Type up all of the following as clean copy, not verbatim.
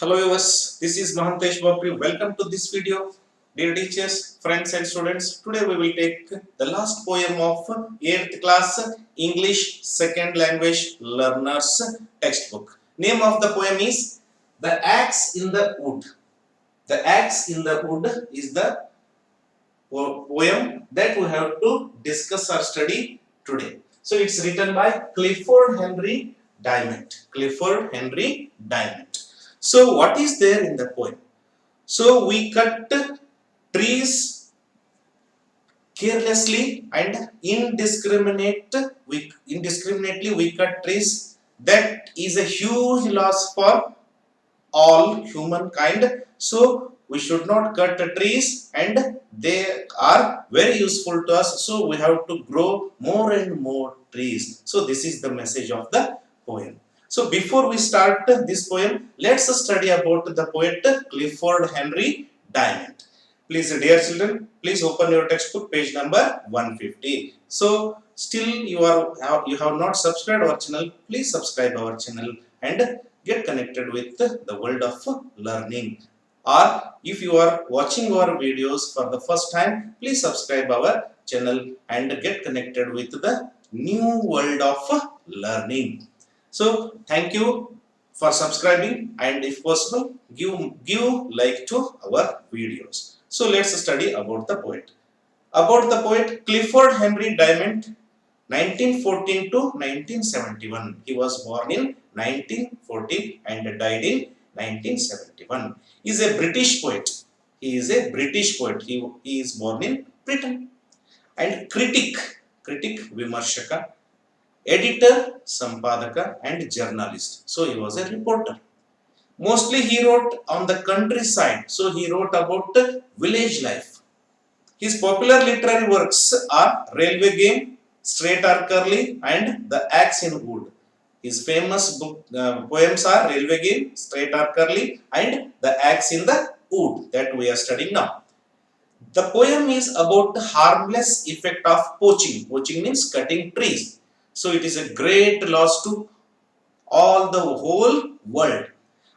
Hello viewers, this is Mahantesh Bapri. Welcome to this video. Dear teachers, friends and students, today we will take the last poem of 8th class English second language learners textbook. Name of the poem is The Axe in the Wood. The Axe in the Wood is the poem that we have to discuss or study today. So it's written by Clifford Henry Diamond. Clifford Henry Diamond. So what is there in the poem? So we cut trees carelessly and indiscriminately we cut trees. That is a huge loss for all humankind. So we should not cut the trees, and they are very useful to us. So we have to grow more and more trees. So this is the message of the poem. So before we start this poem, let's study about the poet Clifford Henry Diamond. Please, dear children, please open your textbook, page number 150. So still you have not subscribed our channel. Please subscribe our channel and get connected with the world of learning. Or if you are watching our videos for the first time, please subscribe our channel and get connected with the new world of learning. So thank you for subscribing, and if possible give like to our videos. So let's study about the poet. About the poet Clifford Henry Diamond, 1914 to 1971. He was born in 1914 and died in 1971. He is a British poet. He is a British poet. He is born in Britain. And critic Vimarshaka, editor, Sampadaka, and journalist. So he was a reporter. Mostly he wrote on the countryside. So he wrote about village life. His popular literary works are Railway Game, Straight or Curly, and The Axe in Wood. His famous poems are Railway Game, Straight or Curly, and The Axe in the Wood that we are studying now. The poem is about the harmless effect of poaching. Poaching means cutting trees. So it is a great loss to all the whole world.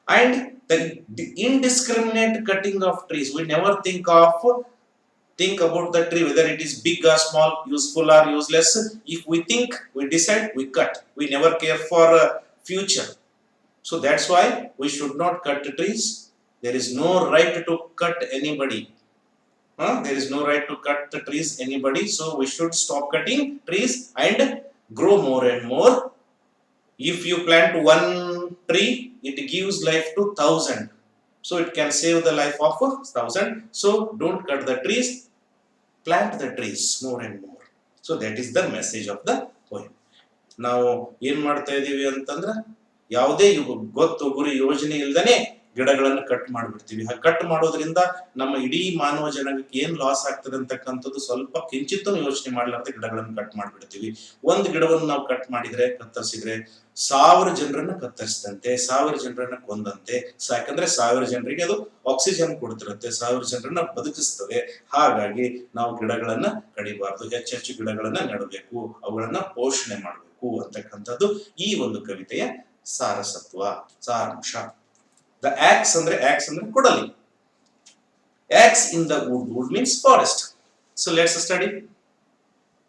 And the indiscriminate cutting of trees. We never think about the tree, whether it is big or small, useful or useless. If we think, we decide, we cut. We never care for future. So that's why we should not cut the trees. There is no right to cut anybody. There is no right to cut the trees anybody. So we should stop cutting trees and grow more and more. If you plant one tree, it gives life to 1,000. So it can save the life of 1,000. So don't cut the trees, plant the trees more and more. So that is the message of the poem. ನಾವು ಏನ್ ಮಾಡ್ತಾ ಇದೀವಿ ಅಂತಂದ್ರೆ ಯಾವುದೇ ಗೊತ್ತು ಗುರಿ ಯೋಜನೆ ಇಲ್ದನೆ ಗಿಡಗಳನ್ನು ಕಟ್ ಮಾಡ್ಬಿಡ್ತೀವಿ. ಕಟ್ ಮಾಡೋದ್ರಿಂದ ನಮ್ಮ ಇಡೀ ಮಾನವ ಜನಾಂಗಕ್ಕೆ ಏನ್ ಲಾಸ್ ಆಗ್ತದೆ ಅಂತಕ್ಕಂಥದ್ದು ಸ್ವಲ್ಪ ಕಿಂಚಿತ್ತೂ ಯೋಚನೆ ಮಾಡ್ಲಾರ್ದೆ ಗಿಡಗಳನ್ನು ಕಟ್ ಮಾಡ್ಬಿಡ್ತೀವಿ. ಒಂದು ಗಿಡವನ್ನು ನಾವು ಕಟ್ ಮಾಡಿದ್ರೆ, ಕತ್ತರಿಸಿದ್ರೆ 1,000 ಜನರನ್ನ ಕತ್ತರಿಸಿದಂತೆ, 1,000 ಜನರನ್ನ ಕೊಂದಂತೆ. ಯಾಕಂದ್ರೆ 1,000 ಜನರಿಗೆ ಅದು ಆಕ್ಸಿಜನ್ ಕೊಡ್ತಿರುತ್ತೆ, 1,000 ಜನರನ್ನ ಬದುಕಿಸ್ತದೆ. ಹಾಗಾಗಿ ನಾವು ಗಿಡಗಳನ್ನ ಕಡಿಬಾರ್ದು, ಹೆಚ್ಚೆಚ್ಚು ಗಿಡಗಳನ್ನ ನೆಡಬೇಕು, ಅವುಗಳನ್ನ ಪೋಷಣೆ ಮಾಡಬೇಕು ಅಂತಕ್ಕಂಥದ್ದು ಈ ಒಂದು ಕವಿತೆಯ ಸಾರಾಂಶ. ದ ಆಕ್ಸ್ ಅಂದ್ರೆ ಕೊಡಲಿ. Axe in the wood. Wood means forest. So let's study.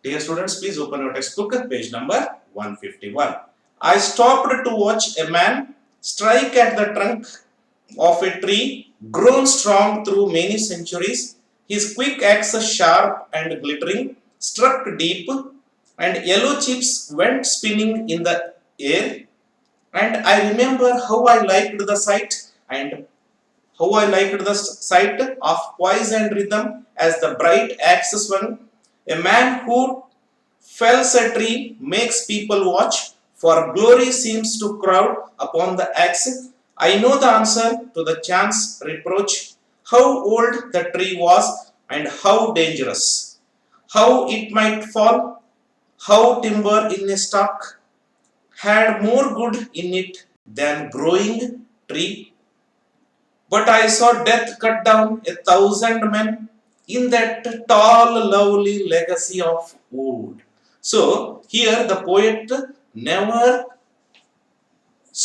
Dear students, please open your textbook, page number 151. I stopped to watch a man strike at the trunk of a tree grown strong through many centuries. His quick axe, sharp and glittering, struck deep, and yellow chips went spinning in the air. And I remember how I liked the sight of poise and rhythm as the bright axe swung. A man who fells a tree makes people watch, for glory seems to crowd upon the axe. I know the answer to the chance reproach, how old the tree was and how dangerous, how it might fall, how timber in a stalk had more good in it than growing tree. But I saw death cut down 1,000 men in that tall, lovely legacy of wood. So here the poet never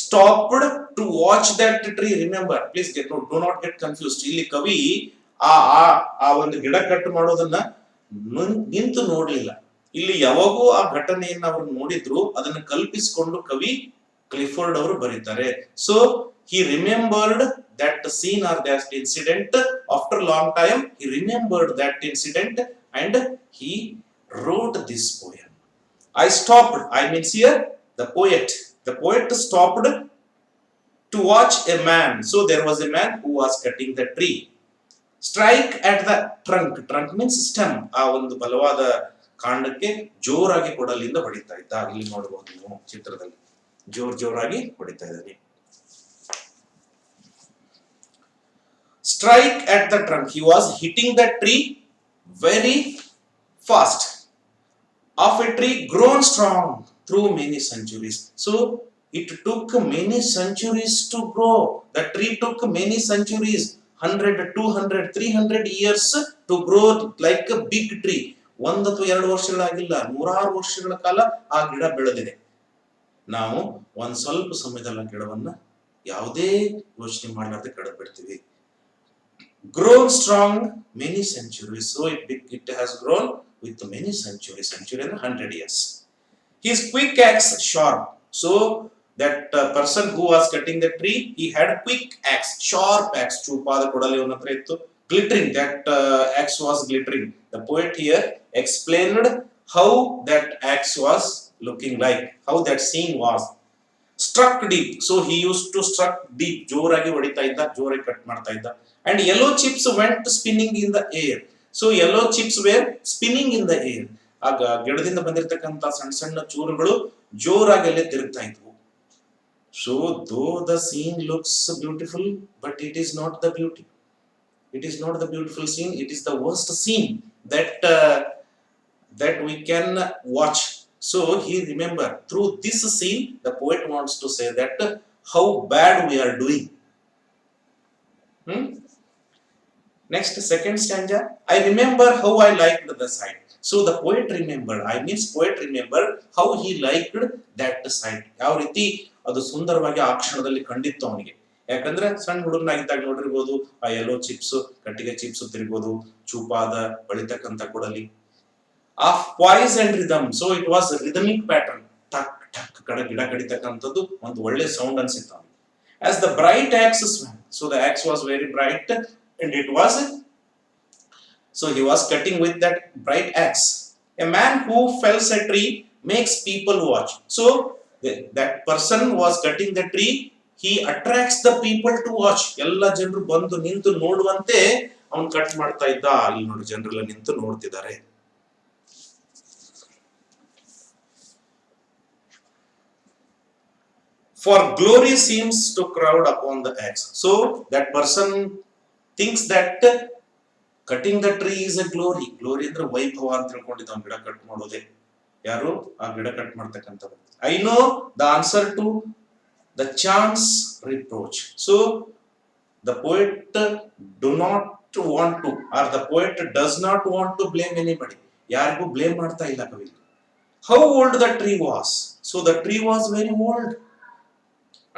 stopped to watch that tree. Remember, please do not get confused. ಇಲ್ಲಿ ಕವಿ ಆ ಆ ಆ ಒಂದು ಗಿಡ cut ಮಾಡೋದನ್ನ ನಿಂತು ನೋಡ್ಲಿಲ್ಲ. ಇಲ್ಲಿ ಯಾವಾಗೂ ಆ ಘಟನೆಯನ್ನ ಅವರು ನೋಡಿದ್ರು, ಅದನ್ನ ಕಲ್ಪಿಸಿಕೊಂಡು ಕವಿ ಕ್ಲಿಫೋರ್ಡ್ ಅವರು ಬರೀತಾರೆ. So he remembered that scene or that incident after long time. He remembered that incident and he wrote this poem. I stopped, I means here the poet stopped to watch a man. So there was a man who was cutting the tree. Strike at the trunk means stem. ಆ ಒಂದು ಬಲವಾದ ಕಾಂಡಕ್ಕೆ ಜೋರಾಗಿ ಕೊಡಲಿಂದ ಹೊಡಿತಾ ಇದ್ದ. ಇಲ್ಲಿ ನೋಡಬಹುದು ನೀವು ಚಿತ್ರದಲ್ಲಿ ಜೋರಾಗಿ ಹೊಡಿತಾ ಇದ್ದಾನೆ. Strike at the trunk. He was hitting the tree very fast. Of a tree grown strong through many centuries. So it took many centuries to grow. The tree took many centuries, 100, 200, 300 years to grow like a big tree. 1 ಅಥವಾ 2 ವರ್ಷಗಳಾಗಿಲ್ಲ, 100 ವರ್ಷಗಳ ಕಾಲ ಆ ಗಿಡ ಬೆಳೆದಿದೆ. ನಾವು ಒಂದ್ ಸ್ವಲ್ಪ ಸಮಯದಲ್ಲಿ ಗಿಡವನ್ನ ಯಾವುದೇ ಯೋಚನೆ ಮಾಡಲಾರದೆ ಕಡಿದು ಬಿಡ್ತೀವಿ. Grown strong many centuries. So it has grown with many centuries. Century and 100 years. His quick axe sharp. So that person who was cutting the tree, he had quick axe, sharp axe. ಚೂಪಾದ ಕೊಡಲಿ ಅವನ ಹತ್ರ ಇತ್ತು. Glittering, that axe was glittering. The poet here explained how that axe was looking like, how that scene was. Struck deep. So he used to struck deep. ಜೋರಾಗಿ ಹೊಡಿತಾ ಇದ್ದ, ಜೋರಾಗಿ cut ಮಾಡ್ತಾ ಇದ್ದ. And yellow chips went spinning in the air. So yellow chips were spinning in the air. ಆಗ ಗಿಡದಿಂದ ಬಂದಿರತಕ್ಕಂತ ಸಣ್ಣ ಸಣ್ಣ ಚೂರುಗಳು ಜೋರಾಗಿ ಅಲ್ಲೇ ತಿರುಗ್ತಾ ಇದ್ವು. So though the scene looks beautiful, but it is not the beauty. It is not the beautiful scene. It is the worst scene that we can watch. So he remember through this scene, the poet wants to say that how bad we are doing. Next, second stanza. I remember how I liked the sight. So the poet remembered. Poet remembered how he liked that sight. ಯಾವ ರೀತಿ ಅದು ಸುಂದರವಾಗಿ ಆ ಕ್ಷಣದಲ್ಲಿ ಕಂಡಿತ್ತು ಅವನಿಗೆ. ಯಾಕಂದ್ರೆ ಸಣ್ಣ ಹುಡುಗನಾಗಿದ್ದಾಗ ನೋಡಿರ್ಬೋದು, ಆ ಯೆಲ್ಲೋ ಚಿಪ್ಸ್, ಕಟ್ಟಿಗೆ ಚಿಪ್ಸ್ ತಿರುಗೋದು, ಚೂಪಾದ ಬಳಿತಕ್ಕಂತ ಕೊಡಲಿ. Of poise and rhythm. So it was a rhythmic pattern. ಟಕ್ ಟಕ್ ಗಿಡ ಕಡಿತಕ್ಕಂಥದ್ದು ಒಂದು ಒಳ್ಳೆ ಸೌಂಡ್ ಅನ್ಸಿತ್ತು ಅವನಿಗೆ. As the bright axe swung. So the axe was very bright. And it was, so he was cutting with that bright axe. A man who fells a tree makes people watch. So that person was cutting the tree, he attracts the people to watch. ಎಲ್ಲ ಜನರು ಬಂದು ನಿಂತು ನೋಡುವಂತೆ ಅವನು cut ಮಾಡ್ತಾ ಇದ್ದ. ಇಲ್ಲಿ ನೋಡಿ ಜನರೆಲ್ಲ ನಿಂತು ನೋಡ್ತಿದ್ದಾರೆ. For glory seems to crowd upon the axe. So that person thinks that cutting the tree is a glory. Glory ಅಂದ್ರೆ ವೈಭವ ಅಂತ ತಿಳ್ಕೊಂಡಿದ್ದ ಗಿಡ ಕಟ್ ಮಾಡೋದೇ. ಯಾರು ಆ ಗಿಡ ಕಟ್ ಮಾಡ್ತಕ್ಕಂಥದ್ದು. I know the answer to the chance reproach. So the poet do not want to, or the poet does not want to blame anybody. ಯಾರಿಗೂ ಬ್ಲೇಮ್ ಮಾಡ್ತಾ ಇಲ್ಲ ಕವಿ. How old the tree was. So the tree was very old.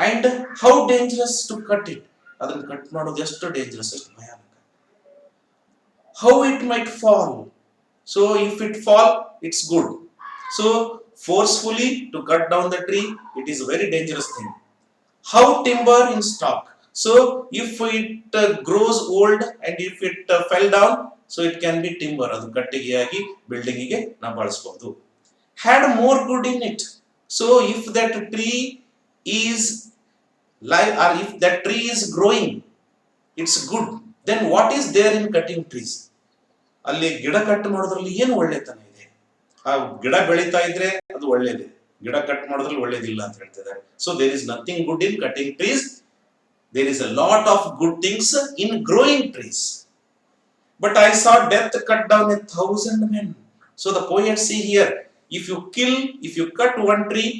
And how dangerous to cut it. ಅದನ್ನು cut ಮಾಡೋದು ಎಷ್ಟು dangerous, ಎಷ್ಟು ಭಯಾನಕ. How it might fall. So if it fall, it's good. So forcefully to cut down the tree, it is a very dangerous thing. How timber in stock. So if it grows old and if it fell down, so it can be timber. ಅದು ಕಟ್ಟಿಗೆಯಾಗಿ building ಗೆ ನಾವು ಬಳಸಬಹುದು. Had more good in it. So if that tree is live, or if that tree is growing, it's good. Then what is there in cutting trees? ಅಲ್ಲಿ ಗಿಡ cut ಮಾಡೋದ್ರಲ್ಲಿ ಏನು ಒಳ್ಳೆತನ ಇದೆ? ಆ ಗಿಡ ಬೆಳೀತಾ ಇದ್ರೆ ಅದು ಒಳ್ಳೇದೇ, ಗಿಡ ಕಟ್ ಮಾಡೋದ್ರಲ್ಲಿ ಒಳ್ಳೇದಿಲ್ಲ ಅಂತ ಹೇಳ್ತಿದ್ದಾರೆ. So there is nothing good in cutting trees. There is a lot of good things in growing trees. But I saw death cut down 1,000 men. So the poet see here, if you cut one tree,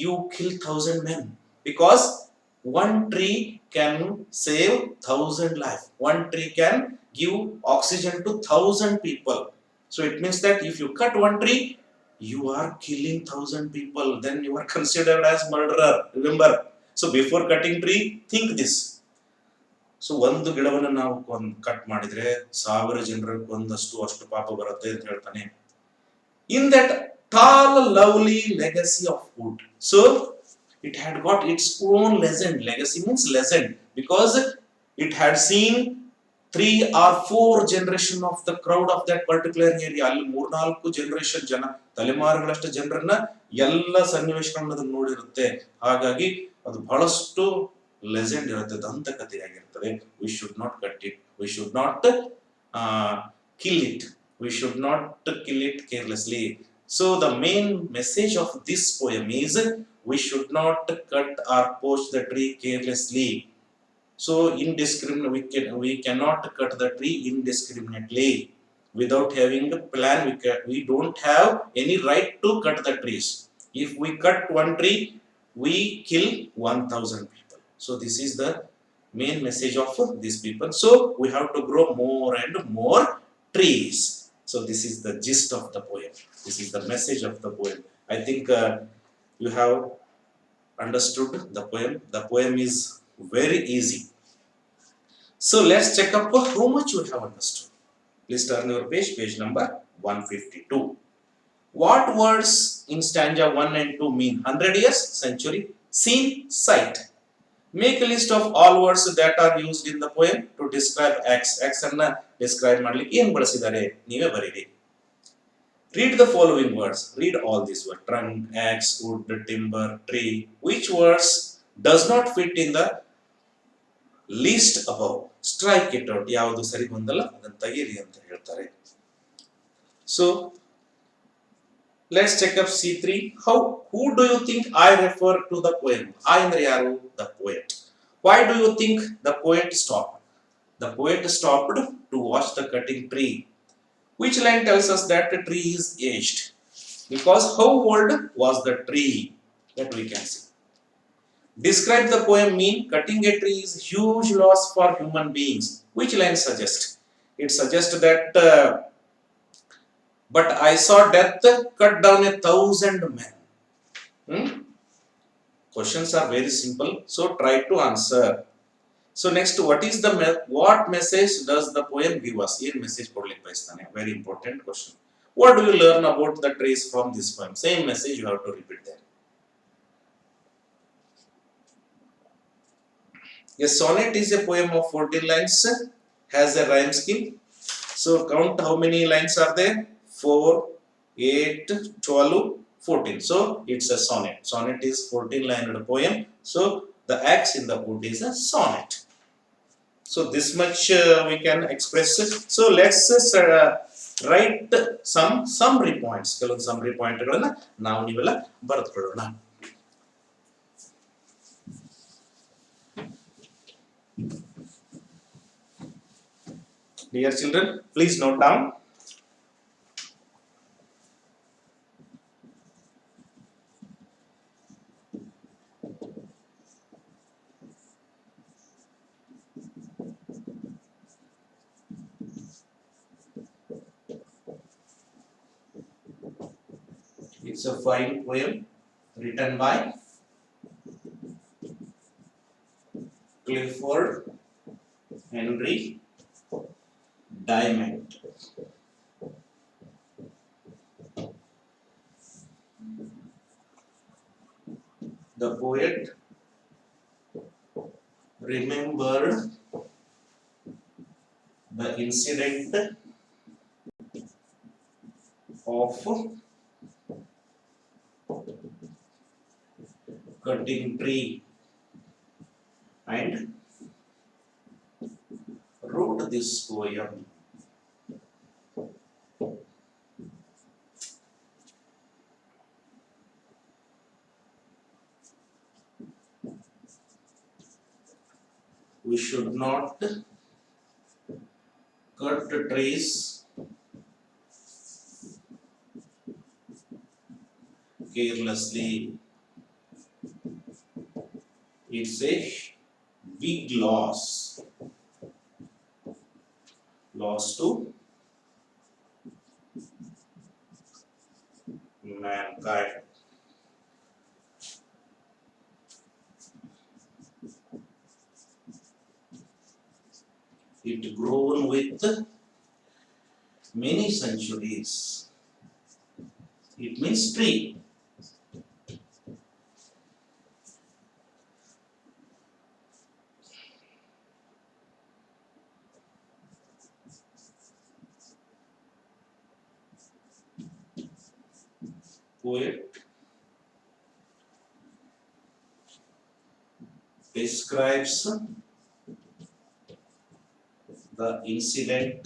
you kill 1,000 men, because one tree can save 1,000 lives. One tree can give oxygen to 1,000 people. So it means that if you cut one tree, you are killing 1,000 people. Then you are considered as murderer. Remember. So before cutting tree, think this. So ಒಂದು ಗಿಡವನ್ನು ನಾವು cut ಮಾಡಿದ್ರೆ 1000 ಜನರಿಗೆ ಕೊಂದಷ್ಟು ಅಷ್ಟು ಪಾಪ ಬರುತ್ತೆ ಅಂತ ಹೇಳ್ತಾನೆ. In that tall lovely legacy of wood, so it had got its own legend. Legacy means legend because it had seen 3 or 4 generation of the crowd of that particular area. ಅಲ್ಲಿ 3-4 generation ಜನ, ತಲೆಮಾರುಗಳಷ್ಟು ಜನರನ್ನ ಎಲ್ಲ ಸನ್ನಿವೇಶಗಳನ್ನ ನೋಡಿರುತ್ತೆ. ಹಾಗಾಗಿ ಅದು ಬಹಳಷ್ಟು legend ಇರುತ್ತೆ, ದಂತಕಥೆಯಾಗಿರ್ತದೆ. We should not cut it, we should not kill it, we should not kill it carelessly. So the main message of this poem is we should not cut or poach the tree carelessly. So we cannot cut the tree indiscriminately without having a plan. We don't have any right to cut the trees. If we cut one tree, we kill 1000 people. So this is the main message of these people. So we have to grow more and more trees. So this is the gist of the poem. This is the message of the poem. I think you have understood the poem. The poem is very easy. So let's check up how much you have understood. Please turn your page number 152. What words in stanza 1 and 2 mean 100 years, century, scene, sight? Make a list of all words that are used in the poem to describe X. X ಅನ್ನ describe ಮಾಡಲಿಕ್ಕೆ ಏನು ಬಳಸಿದ್ದಾರೆ ನೀವೇ ಬರೀರಿ. Read the following words. Read all these words. Trunk, axe, wood, timber, tree. Which words does not fit in the list above? Strike it out. ಯಾವುದು ಸರಿ ಬಂದಲ್ಲ ಅದನ್ನು ತೆಗೀರಿ ಅಂತ ಹೇಳ್ತಾರೆ. So let's check up C3. Who do you think I refer to the poem? I ಅಂದ್ರೆ ಯಾರು? The poet. Why do you think the poet stopped? The poet stopped to watch the cutting tree. Which line tells us that the tree is aged? Because how old was the tree? That we can see. Describe the poem mean cutting a tree is huge loss for human beings. Which line suggests? It suggests that but I saw death cut down 1,000 men. Questions are very simple, so try to answer. So next, what message does the poem give us? Here message ಕೊಡ್ಲಿಕ್ಕೆ ಬಯಸ್ತಾನೆ. Very important question. What do you learn about the trees from this poem? Same message you have to repeat there. A sonnet is a poem of 14 lines, has a rhyme scheme. So count how many lines are there? 4, 8, 12, 14. So it's a sonnet. Sonnet is 14-lined poem. So the axe in the wood is a sonnet. So this much we can express it. So let's write some summary points. ಕೆಲವೊಂದು summary point ಗಳನ್ನ ನಾವು ನೀವೆಲ್ಲ ಬರೆದುಕೊಳ್ಳೋಣ. Dear children, please note down. It's a fine poem written by Clifford Henry Diamond. The poet remembered the incident of cutting tree and wrote this poem. We should not cut trees carelessly. It's a big loss to mankind. it grown with many centuries. It means tree. Poet describes the incident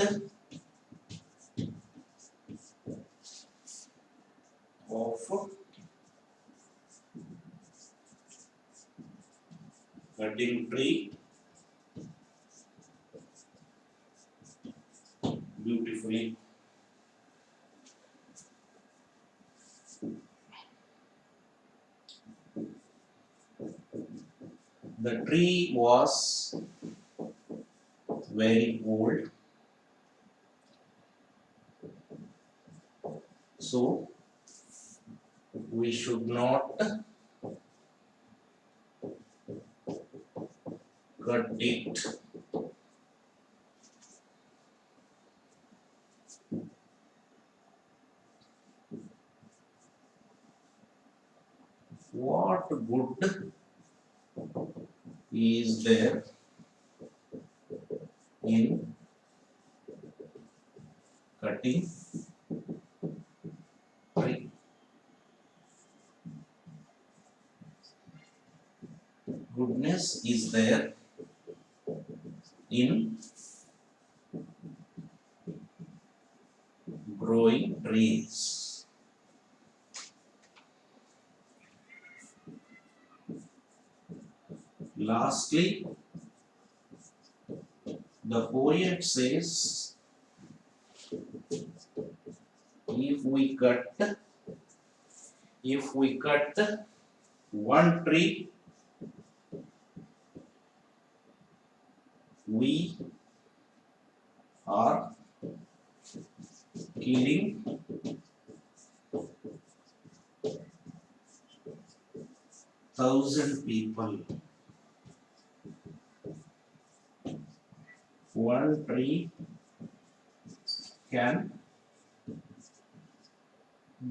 of cutting tree beautifully. The tree was very old, so we should not cut it. What good is there in cutting tree? Goodness is there in growing trees. Lastly, the poet says, if we cut one tree, we are killing 1,000 people. One tree can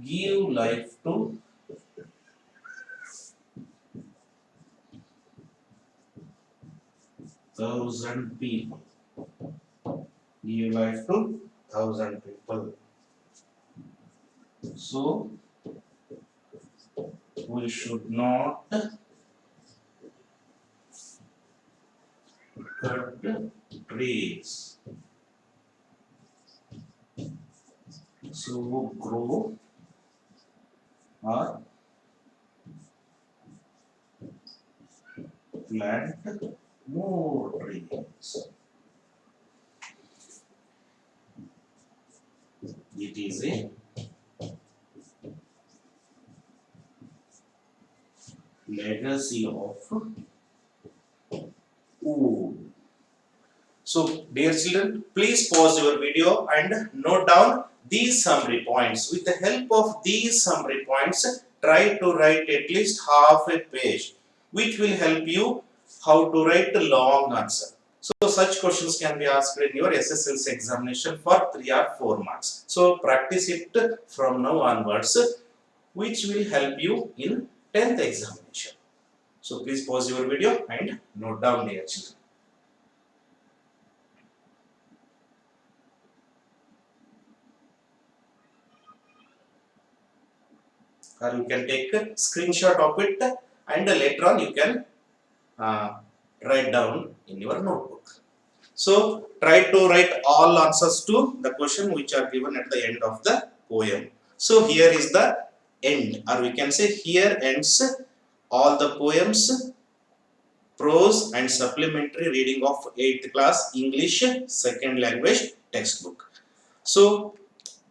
give life to 1,000 people. Give life to 1,000 people. So we should not cut trees. So grow or plant more trees. It is a legacy of wood. So, dear children, please pause your video and note down these summary points. With the help of these summary points, try to write at least half a page, which will help you how to write a long answer. So, such questions can be asked in your SSLC examination for 3 or 4 marks. So, practice it from now onwards, which will help you in 10th examination. So, please pause your video and note down, dear children. Or you can take a screenshot of it and later on you can write down in your notebook. So try to write all answers to the question which are given at the end of the poem. So here is the end, or we can say here ends all the poems, prose and supplementary reading of 8th class English second language textbook. So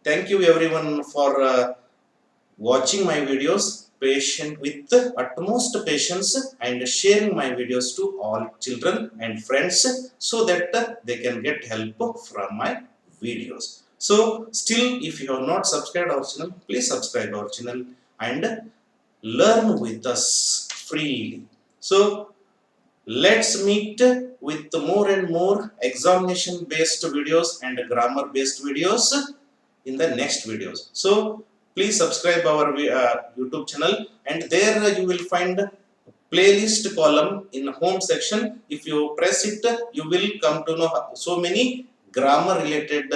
thank you everyone for watching my videos patient with the utmost patience and sharing my videos to all children and friends so that they can get help from my videos. So still if you have not subscribed our channel, please subscribe our channel and learn with us freely. So let's meet with more and more examination based videos and grammar based videos in the next videos. So please subscribe our YouTube channel, and there you will find playlist column in home section. If you press it, you will come to know so many grammar related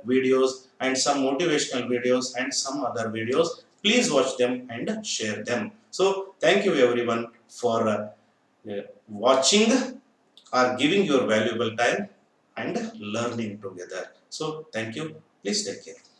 videos and some motivational videos and some other videos. Please watch them and share them. So thank you everyone for watching or giving your valuable time and learning together. So thank you. Please take care.